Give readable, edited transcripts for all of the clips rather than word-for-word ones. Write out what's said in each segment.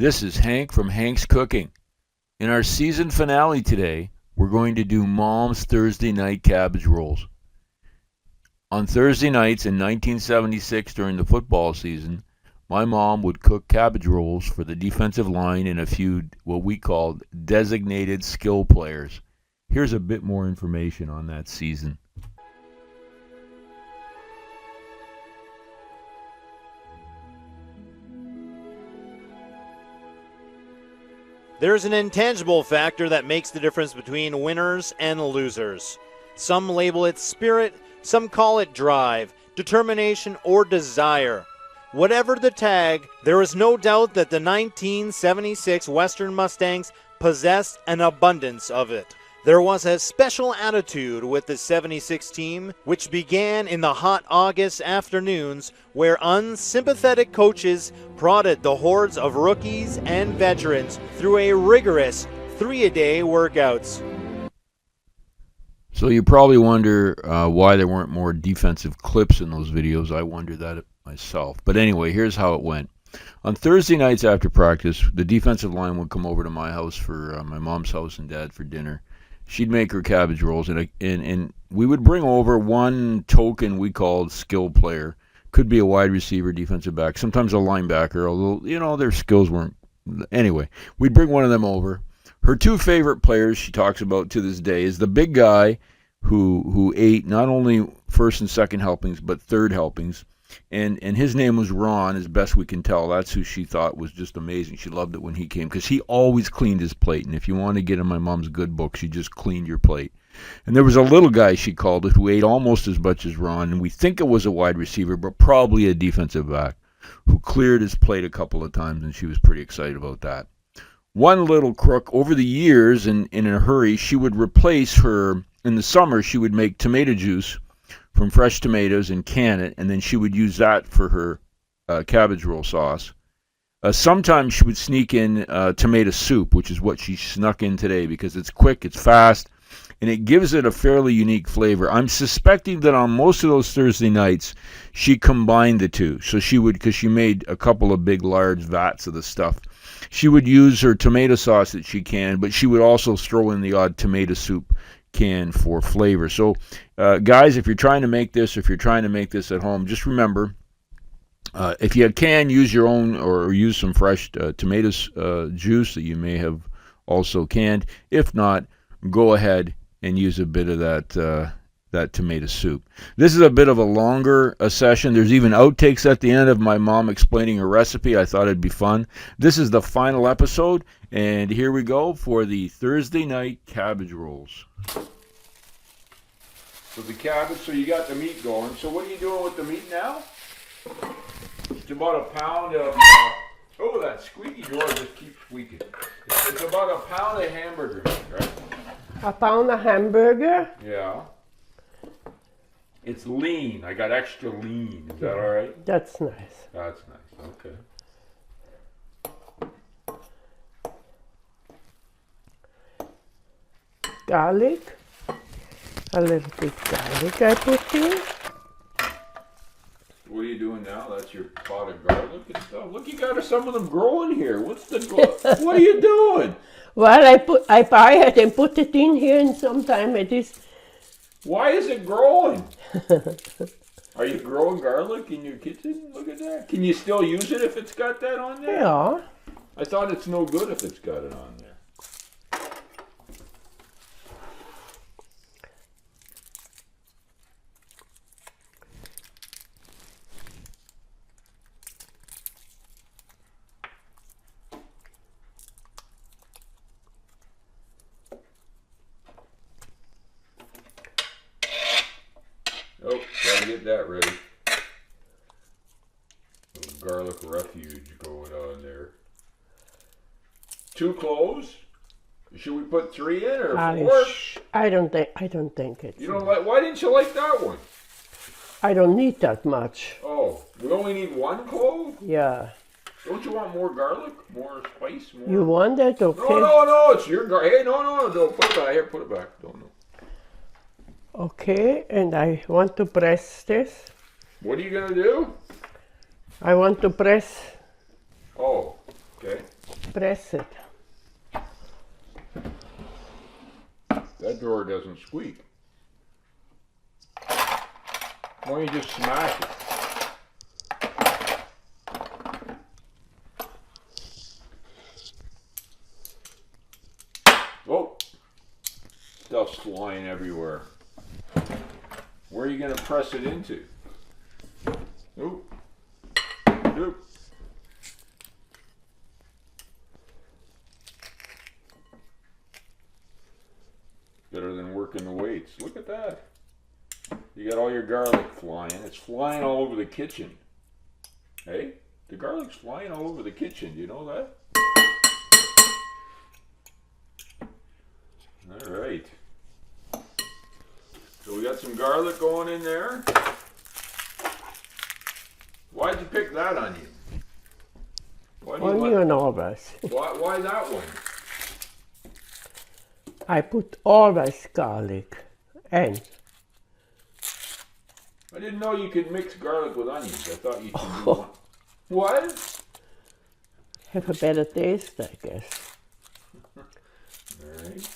This is Hank from Hank's Cooking. In our season finale today, we're going to do Mom's Thursday night cabbage rolls. On Thursday nights in 1976 during the football season, my mom would cook cabbage rolls for the defensive line and a few what we called designated skill players. Here's a bit more information on that season. There's an intangible factor that makes the difference between winners and losers. Some label it spirit, some call it drive, determination, or desire. Whatever the tag, there is no doubt that the 1976 Western Mustangs possessed an abundance of it. There was a special attitude with the 76 team, which began in the hot August afternoons where unsympathetic coaches prodded the hordes of rookies and veterans through a rigorous 3-a-day workouts. So you probably wonder why there weren't more defensive clips in those videos. I wonder that myself. But anyway, here's how it went. On Thursday nights after practice, the defensive line would come over to my house for my mom's house and dad for dinner. She'd make her cabbage rolls, and we would bring over one token we called skill player. Could be a wide receiver, defensive back, sometimes a linebacker, although, their skills weren't. Anyway, we'd bring one of them over. Her two favorite players she talks about to this day is the big guy who ate not only first and second helpings, but third helpings. And his name was Ron, as best we can tell. That's who she thought was just amazing. She loved it when he came because he always cleaned his plate. And if you want to get in my mom's good book, she just cleaned your plate. And there was a little guy, she called it, who ate almost as much as Ron. And we think it was a wide receiver, but probably a defensive back, who cleared his plate a couple of times, and she was pretty excited about that. One little crook, over the years, and in a hurry, she would replace her, in the summer, she would make tomato juice from fresh tomatoes and can it, and then she would use that for her cabbage roll sauce. Sometimes she would sneak in tomato soup, which is what she snuck in today because it's quick, it's fast, and it gives it a fairly unique flavor. I'm suspecting that on most of those Thursday nights, she combined the two. So she would, because she made a couple of big, large vats of the stuff, she would use her tomato sauce that she canned, but she would also throw in the odd tomato soup can for flavor. So guys, if you're trying to make this, at home, just remember, if you can, use your own or use some fresh tomatoes juice that you may have also canned. If not, go ahead and use a bit of that tomato soup. This is a bit of a longer session. There's even outtakes at the end of my mom explaining her recipe. I thought it'd be fun. This is the final episode, and here we go for the Thursday night cabbage rolls. So the cabbage, so you got the meat going. So what are you doing with the meat now? It's about a pound of, oh, that squeaky door just keeps squeaking. It's about a pound of hamburger meat, right? A pound of hamburger? Yeah. It's lean. I got extra lean. Is that all right? That's nice. That's nice. Okay. Garlic. A little bit garlic I put in. What are you doing now? That's your pot of garlic and stuff. Look, you got some of them growing here. What are you doing? Well, I buy it and put it in here, and sometime it is. Why is it growing? Are you growing garlic in your kitchen? Look at that. Can you still use it if it's got that on there? Yeah. I thought it's no good if it's got it on there. Oh, gotta get that ready. Little garlic refuge going on there. 2 cloves? Should we put 3 in or 4? I don't think it's. You don't like? Why didn't you like that one? I don't need that much. Oh, we only need 1 clove? Yeah. Don't you want more garlic, more spice, more? You want that? Okay. No, it's your garlic. Hey, no, don't put it back. Here, put it back. Don't know. Okay, and I want to press this. What are you gonna do? I want to press. Oh, okay. press it. That door doesn't squeak. Why don't you just smash it? Oh, stuff's flying everywhere. Where are you going to press it into? Oop. Oop. Better than working the weights. Look at that. You got all your garlic flying. It's flying all over the kitchen. Hey? The garlic's flying all over the kitchen. Do you know that? All right. So we got some garlic going in there. Why'd you pick that onion? Onion always. Why that one? I put always garlic and I didn't know you could mix garlic with onions. I thought you could do one. What? have a better taste, I guess. Alright.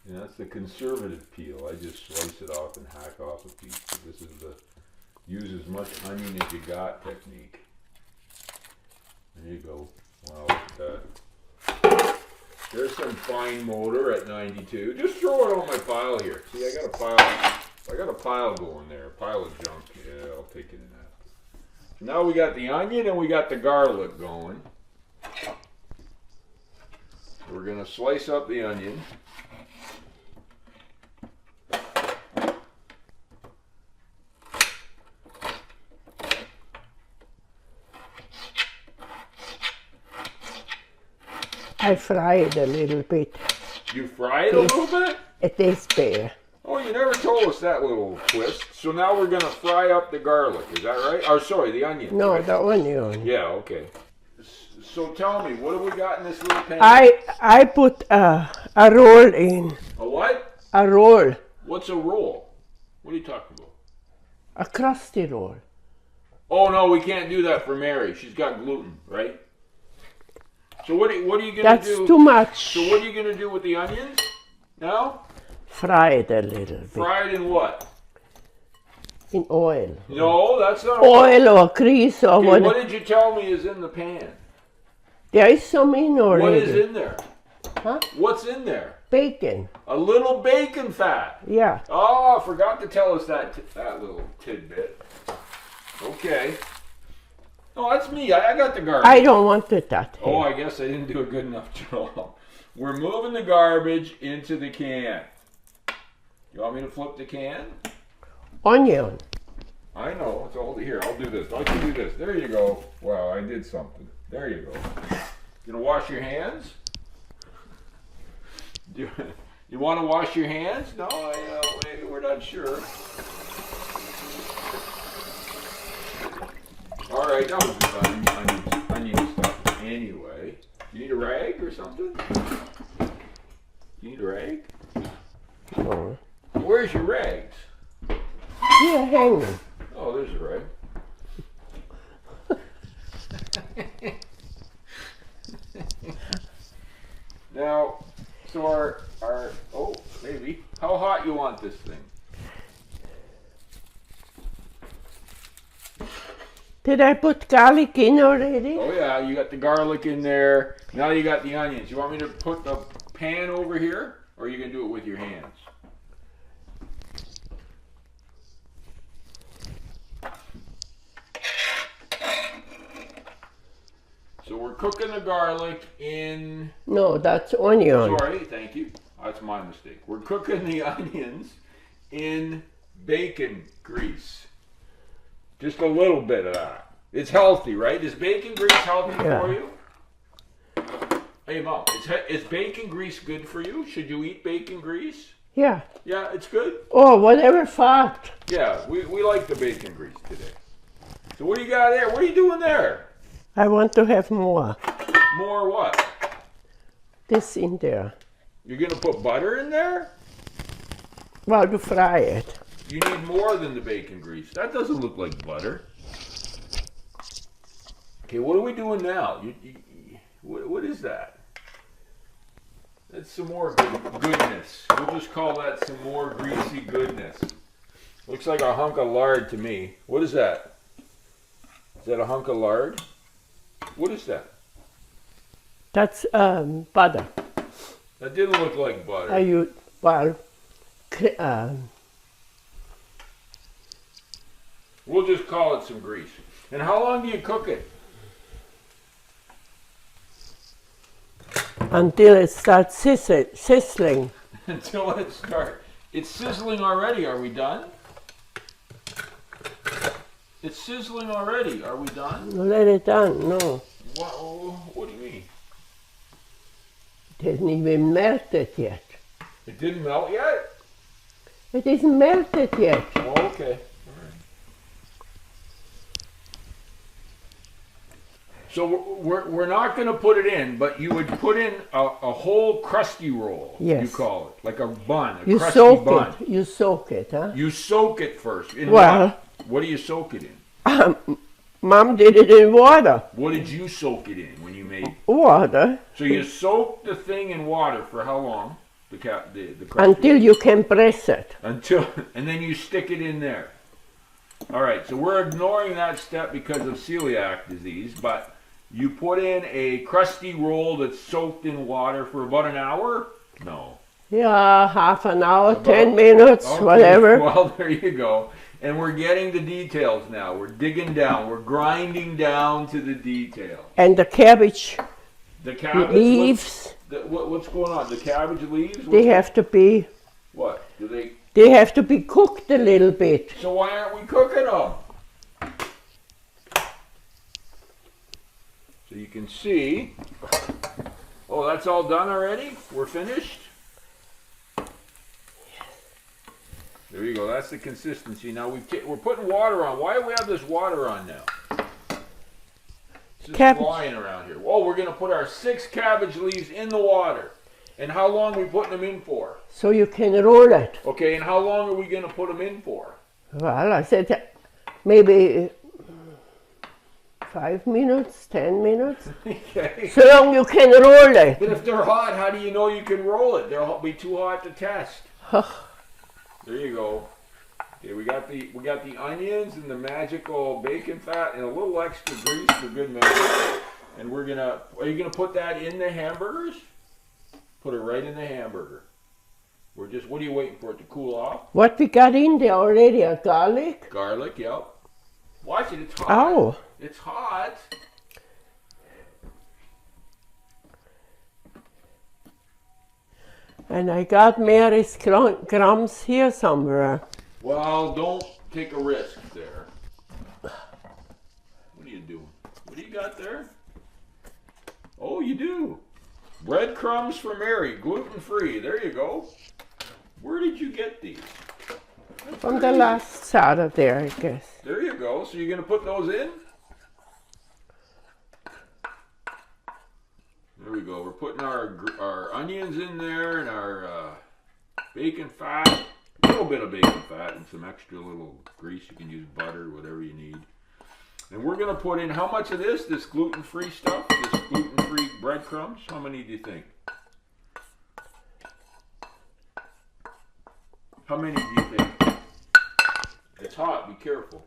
And that's the conservative peel. I just slice it off and hack off a piece. So this is the use as much onion as you got technique. There you go. Wow, look at that. There's some fine motor at 92. Just throw it on my pile here. See, I got a pile going there. A pile of junk. Yeah, I'll take it in that. So now we got the onion and we got the garlic going. We're gonna slice up the onion. I fry it a little bit. You fry it a little bit? It tastes better. Oh, you never told us that little twist. So now we're gonna fry up the garlic. Is that right? Or sorry, the onion. No, right? the onion. Yeah. Okay. So tell me, what have we got in this little pan? I put a roll in. A what? A roll. What's a roll? What are you talking about? A crusty roll. Oh no, we can't do that for Mary. She's got gluten, right? So what are you gonna do? That's too much. So what are you gonna do with the onions now? Fry it a little bit. Fry it in what? In oil. No, that's not Oil or grease or Okay, what. what did you tell me is in the pan? There is some in already. What is in there? Huh? What's in there? Bacon. A little bacon fat. Yeah. Oh, I forgot to tell us that little tidbit. Okay. Oh, that's me. I got the garbage. I don't want it that. Oh, I guess I didn't do a good enough job. We're moving the garbage into the can. You want me to flip the can? Onion. I know. It's all here. I'll do this. I can do this. There you go. Wow, I did something. There you go. You gonna wash your hands? You want to wash your hands? No, maybe we're not sure. All right, that was just onion stuff anyway. You need a rag or something? You need a rag? No. Where's your rags? Here hanging. Oh, there's a rag. Now, so our oh, maybe. How hot you want this thing? Did I put garlic in already? Oh yeah, you got the garlic in there. Now you got the onions. You want me to put the pan over here, or are you gonna do it with your hands? So we're cooking the garlic in... No, that's onion. Sorry, thank you. That's my mistake. We're cooking the onions in bacon grease. Just a little bit of that. It's healthy, right? Is bacon grease healthy for you? Hey, Mom, is bacon grease good for you? Should you eat bacon grease? Yeah. Yeah, it's good? Oh, whatever fat. Yeah, we like the bacon grease today. So what do you got there? What are you doing there? I want to have more. More what? This in there. You're going to put butter in there? Well, to fry it. You need more than the bacon grease. That doesn't look like butter. Okay, what are we doing now? What is that? That's some more goodness. We'll just call that some more greasy goodness. Looks like a hunk of lard to me. What is that? Is that a hunk of lard? What is that? That's butter. That didn't look like butter. We'll just call it some grease. And how long do you cook it? Until it starts sizzling. Until it starts. It's sizzling already. Are we done? It's sizzling already. Are we done? Let it done, no. What do you mean? It hasn't even melted yet. It didn't melt yet? It isn't melted yet. Oh, okay. All right. So we're not going to put it in, but you would put in a whole crusty roll. Yes. You call it. Like a bun, You crusty soak bun. it. You soak it, huh? You soak it first. In Well, what do you soak it in? Mom did it in water. What did you soak it in when you made it? Water. So you soak the thing in water for how long? The crusty Until you can press it. and then you stick it in there. All right, so we're ignoring that step because of celiac disease, but you put in a crusty roll that's soaked in water for about an hour? No. Yeah, half an hour, 10 minutes, Okay, whatever. Well, there you go. And we're getting the details now. We're digging down. We're grinding down to the details. And the cabbage The cabbage leaves, what's going on? The cabbage leaves? they have to be What? Do they? They have to be cooked a little bit. So why aren't we cooking them? So you can see. Oh, that's all done already? We're finished? There you go. That's the consistency. Now we're putting water on. Why do we have this water on now? It's just Cabbage. flying around here. Oh, we're going to put our 6 cabbage leaves in the water. And how long are we putting them in for? So you can roll it. Okay, and how long are we going to put them in for? Well, I said maybe 5 minutes, 10 minutes. Okay. So long you can roll it. But if they're hot, how do you know you can roll it? They'll be too hot to test. There you go. Okay, we got the onions and the magical bacon fat and a little extra grease for good measure. And are you gonna put that in the hamburgers? Put it right in the hamburger. What are you waiting for it to cool off? What we got in there already? A garlic? Garlic, yep. Watch it, it's hot. Oh. It's hot. And I got Mary's crumbs here somewhere. Well, don't take a risk there. What are you doing? What do you got there? Oh, you do. Breadcrumbs for Mary, gluten-free. There you go. Where did you get these? From the last Saturday, I guess. There you go. So you're going to put those in? There we go. We're putting our onions in there and our bacon fat. A little bit of bacon fat and some extra little grease. You can use butter, whatever you need. And we're going to put in how much of this gluten-free stuff, this gluten-free breadcrumbs? How many do you think? How many do you think? It's hot, be careful.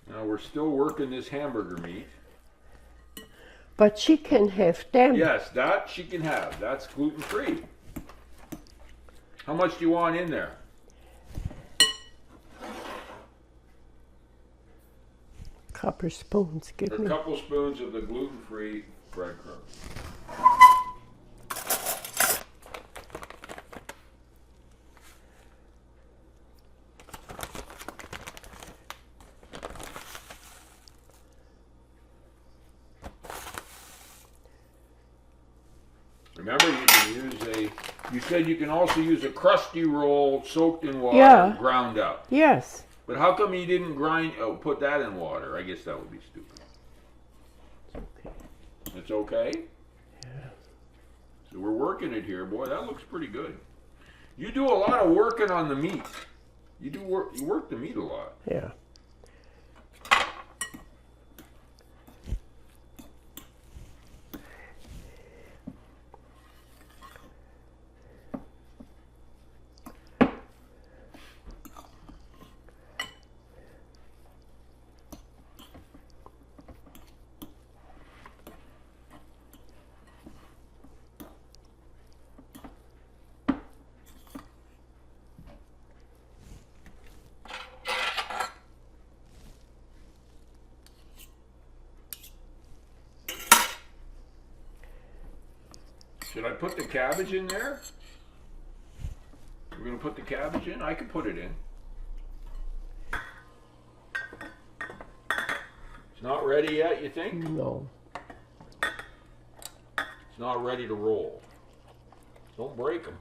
Now we're still working this hamburger meat. But she can have them. Yes, that she can have. That's gluten-free. How much do you want in there? Couple spoons, give A me. couple spoons of the gluten-free breadcrumbs. Remember, you can use you said you can also use a crusty roll soaked in water, Yeah. ground up. Yes. But how come you didn't put that in water? I guess that would be stupid. It's okay? Yeah. So we're working it here. Boy, that looks pretty good. You do a lot of working on the meat. You work the meat a lot. Yeah. Should I put the cabbage in there? We're going to put the cabbage in? I can put it in. It's not ready yet, you think? No. It's not ready to roll. Don't break them.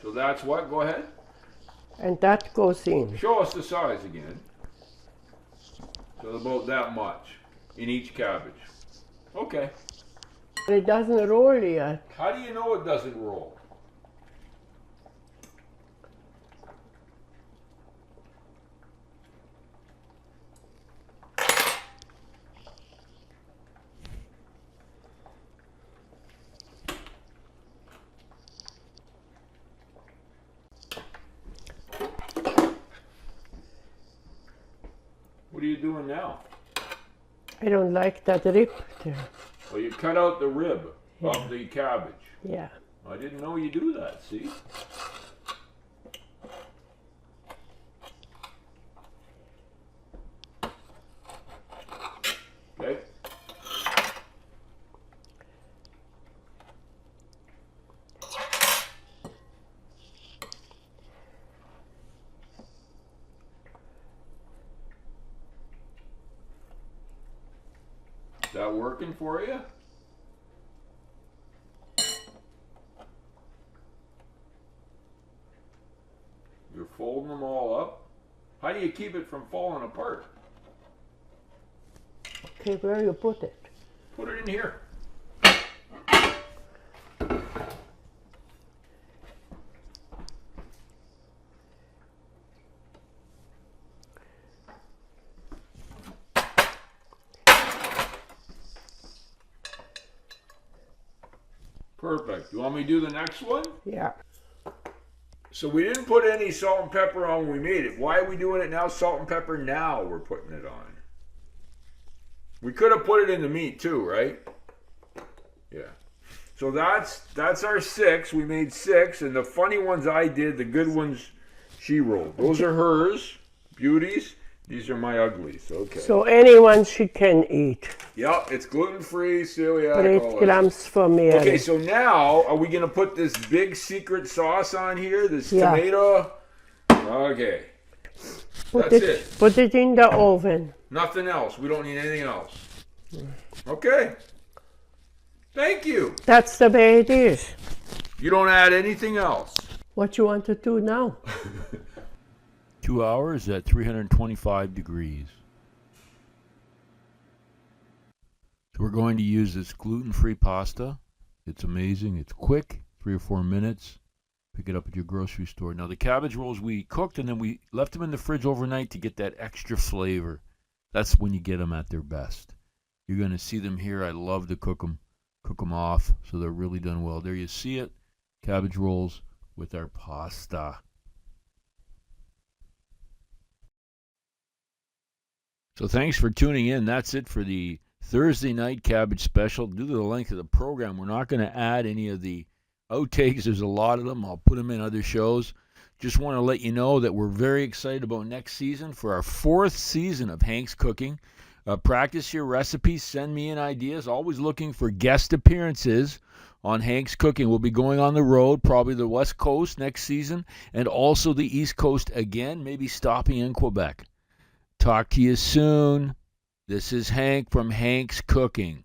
So that's what? Go ahead. And that goes in. Show us the size again. So about that much in each cabbage. Okay. But it doesn't roll yet. How do you know it doesn't roll? What are you doing now? I don't like that rib there. Well, you cut out the rib of the cabbage. Yeah. I didn't know you do that, see? Okay. Is that working for you? You're folding them all up. How do you keep it from falling apart? Okay, where you put it? Put it in here. Perfect. You want me to do the next one? Yeah. So we didn't put any salt and pepper on when we made it. Why are we doing it now? Salt and pepper now we're putting it on. We could have put it in the meat too, right? Yeah. So that's our 6. We made 6, and the funny ones I did, the good ones she rolled. Those are hers, beauties. These are my uglies. Okay. So anyone she can eat. Yep, it's gluten-free, celiac. 8 grams for me. Okay, so now are we gonna put this big secret sauce on here? This tomato. Okay. That's it. Put it in the oven. Nothing else. We don't need anything else. Okay. Thank you. That's the way it is. You don't add anything else. What you want to do now? 2 hours at 325 degrees. So we're going to use this gluten-free pasta. It's amazing. It's quick, 3 or 4 minutes. Pick it up at your grocery store. Now the cabbage rolls we cooked and then we left them in the fridge overnight to get that extra flavor. That's when you get them at their best. You're going to see them here. I love to cook them off so they're really done well. There you see it. Cabbage rolls with our pasta. So thanks for tuning in. That's it for the Thursday night cabbage special. Due to the length of the program, we're not going to add any of the outtakes. There's a lot of them. I'll put them in other shows. Just want to let you know that we're very excited about next season for our 4th season of Hank's Cooking. Practice your recipes. Send me in ideas. Always looking for guest appearances on Hank's Cooking. We'll be going on the road, probably the West Coast next season, and also the East Coast again, maybe stopping in Quebec. Talk to you soon. This is Hank from Hank's Cooking.